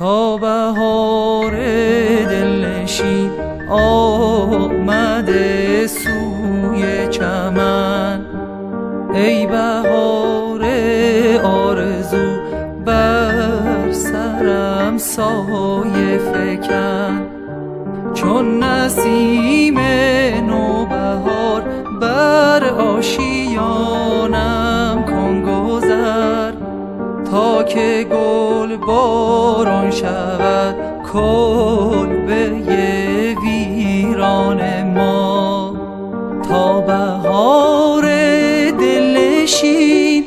تا بهار دلنشین آمده سوی چمن. ای بهار آرزو بر سرم سایه فکن، چون نسیم نوبهار بر آشیانم کن گذر، تا که گل باران شود کلبه ویران ما. تا بهار دلنشین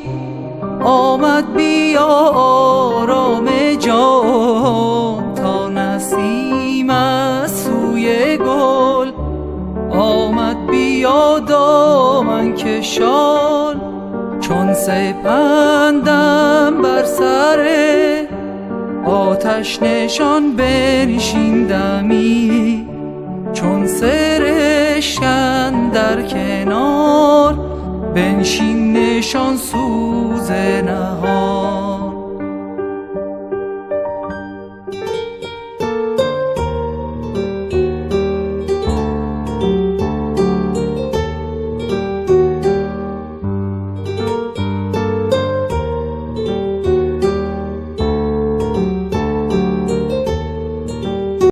آمد بیا آرام جان، تا نسیم از سوی گل آمد بیا دامن کشان. چون سپندم بر سر آتش نشان بنشیندمی، چون سرشکن در کنار بنشین نشان سوز نهان.